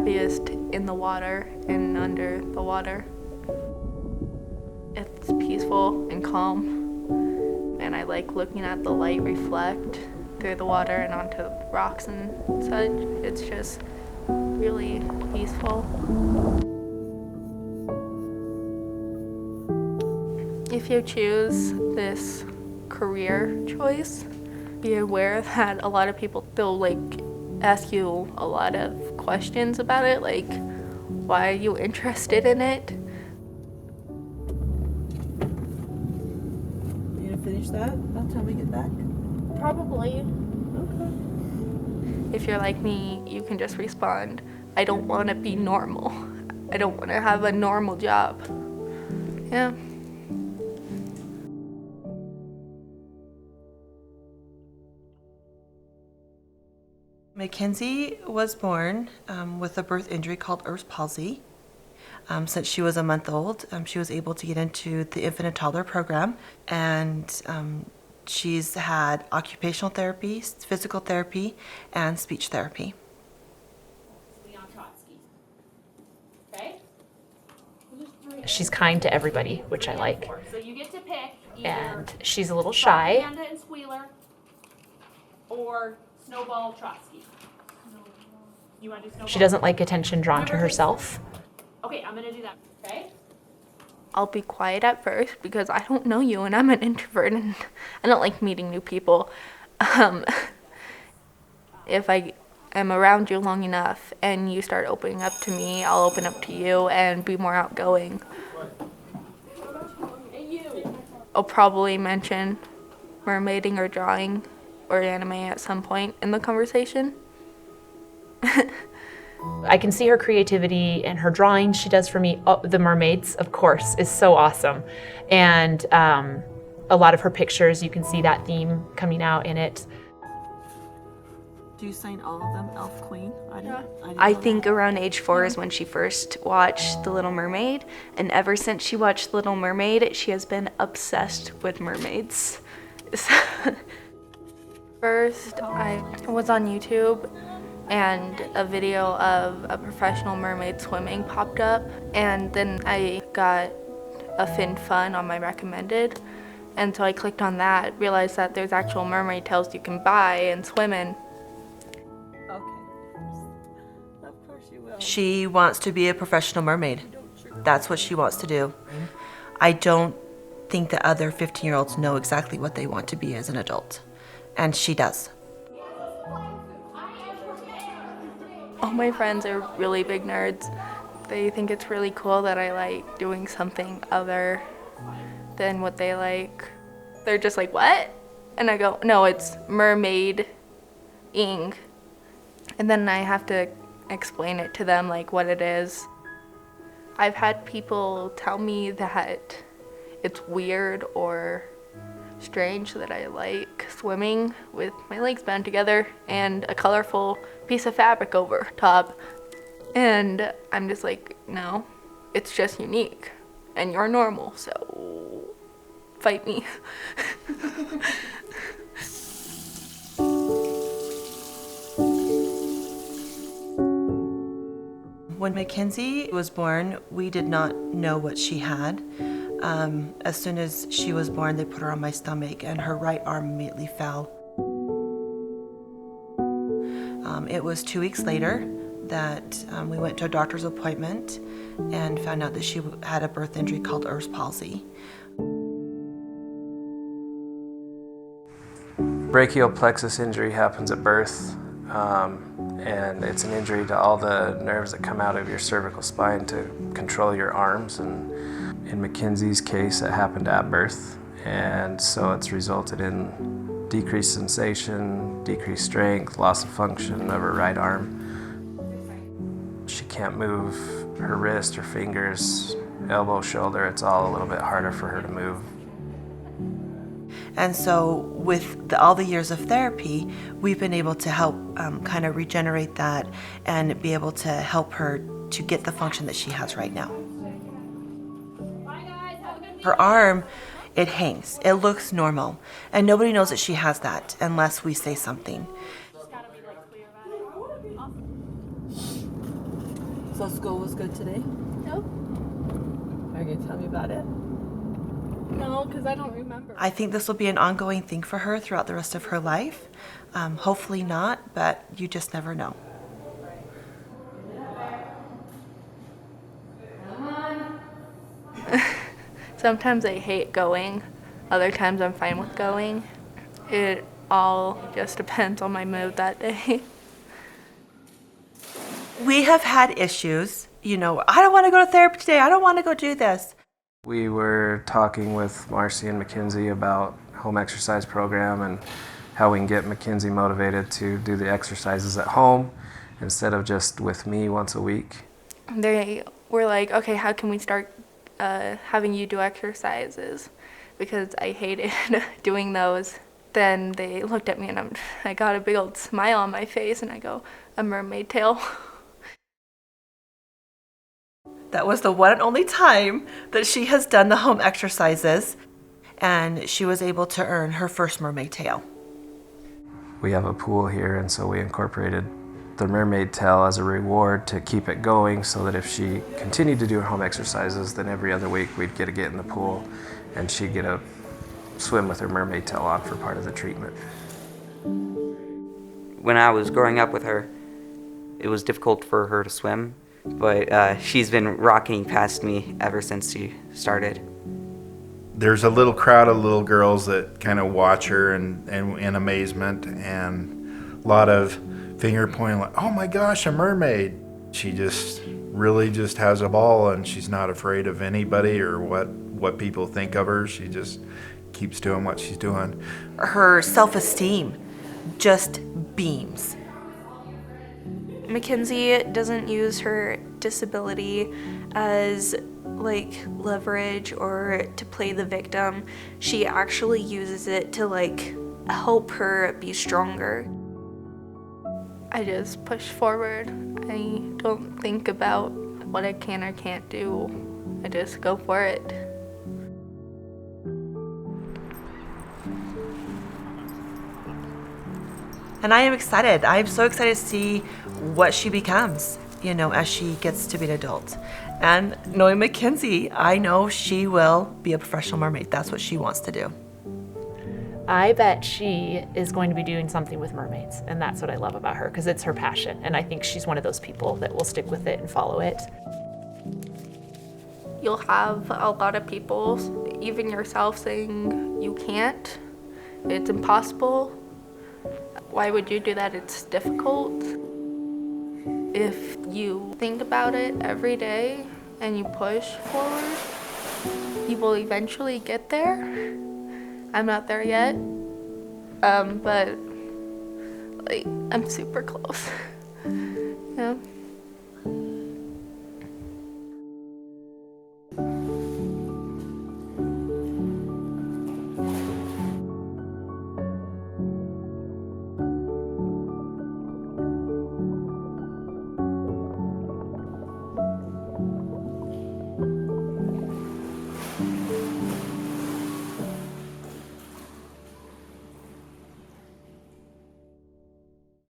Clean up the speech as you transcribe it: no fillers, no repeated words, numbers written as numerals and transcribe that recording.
happiest in the water and under the water. It's peaceful and calm, and I like looking at the light reflect through the water and onto rocks and such. It's just really peaceful. If you choose this career choice, be aware that a lot of people, they'll ask you a lot of questions about it, like, why are you interested in it? You gonna finish that by the time we get back? Probably. Okay. If you're like me, you can just respond, I don't want to be normal. I don't want to have a normal job. Yeah. Mackenzie was born with a birth injury called Erbs Palsy. Since she was a month old, she was able to get into the infant and toddler program, and she's had occupational therapy, physical therapy, and speech therapy. She's kind to everybody, which I like. So you get to pick And she's a little shy. Panda and Squealer or Snowball Trotsky. You want to do Snowball? She doesn't like attention drawn to herself. Okay, I'm gonna do that. Okay. I'll be quiet at first because I don't know you and I'm an introvert and I don't like meeting new people. If I am around you long enough and you start opening up to me, I'll open up to you and be more outgoing. I'll probably mention mermaiding or drawing or anime at some point in the conversation. I can see her creativity and her drawing she does for me. Oh, the mermaids, of course, is so awesome. And a lot of her pictures, you can see that theme coming out in it. Do you sign all of them, Elf Queen? I think around age 4 is when she first watched The Little Mermaid, and ever since she watched Little Mermaid, she has been obsessed with mermaids. First, I was on YouTube and a video of a professional mermaid swimming popped up, and then I got a Fin Fun on my recommended, and so I clicked on that, realized that there's actual mermaid tails you can buy and swim in. She wants to be a professional mermaid. That's what she wants to do. I don't think the other 15-year-olds know exactly what they want to be as an adult, and she does. All my friends are really big nerds. They think it's really cool that I like doing something other than what they like. They're just like, what? And I go, no, it's mermaid-ing. And then I have to explain it to them, like what it is. I've had people tell me that it's weird or strange that I like swimming with my legs bound together and a colorful piece of fabric over top. And I'm just like, no, it's just unique and you're normal, so fight me. When Mackenzie was born, we did not know what she had. As soon as she was born, they put her on my stomach and her right arm immediately fell. It was 2 weeks later that we went to a doctor's appointment and found out that she had a birth injury called Erbs Palsy. Brachial plexus injury happens at birth. And it's an injury to all the nerves that come out of your cervical spine to control your arms. And in Mackenzie's case, it happened at birth. And so it's resulted in decreased sensation, decreased strength, loss of function of her right arm. She can't move her wrist, her fingers, elbow, shoulder. It's all a little bit harder for her to move. And so with all the years of therapy, we've been able to help kind of regenerate that and be able to help her to get the function that she has right now. Her arm, it hangs. It looks normal. And nobody knows that she has that unless we say something. So school was good today? Nope. Are you gonna tell me about it? No, because I don't remember. I think this will be an ongoing thing for her throughout the rest of her life. Hopefully not, but you just never know. Sometimes I hate going. Other times I'm fine with going. It all just depends on my mood that day. We have had issues, I don't want to go to therapy today. I don't want to go do this. We were talking with Marcy and Mackenzie about home exercise program and how we can get Mackenzie motivated to do the exercises at home instead of just with me once a week. They were like, okay, how can we start having you do exercises? Because I hated doing those. Then they looked at me and I got a big old smile on my face and I go, a mermaid tail. That was the one and only time that she has done the home exercises, and she was able to earn her first mermaid tail. We have a pool here, and so we incorporated the mermaid tail as a reward to keep it going so that if she continued to do her home exercises, then every other week we'd get in the pool and she'd get a swim with her mermaid tail on for part of the treatment. When I was growing up with her, it was difficult for her to swim, but she's been rocking past me ever since she started. There's a little crowd of little girls that kind of watch her and in amazement, and a lot of finger pointing like, oh my gosh, a mermaid. She just really just has a ball, and she's not afraid of anybody or what people think of her. She just keeps doing what she's doing. Her self-esteem just beams. Mackenzie doesn't use her disability as leverage or to play the victim. She actually uses it to help her be stronger. I just push forward. I don't think about what I can or can't do. I just go for it. And I am excited. I am so excited to see what she becomes, as she gets to be an adult. And knowing Mackenzie, I know she will be a professional mermaid. That's what she wants to do. I bet she is going to be doing something with mermaids, and that's what I love about her, because it's her passion, and I think she's one of those people that will stick with it and follow it. You'll have a lot of people, even yourself, saying you can't, it's impossible. Why would you do that? It's difficult. If you think about it every day and you push forward, you will eventually get there. I'm not there yet, but I'm super close.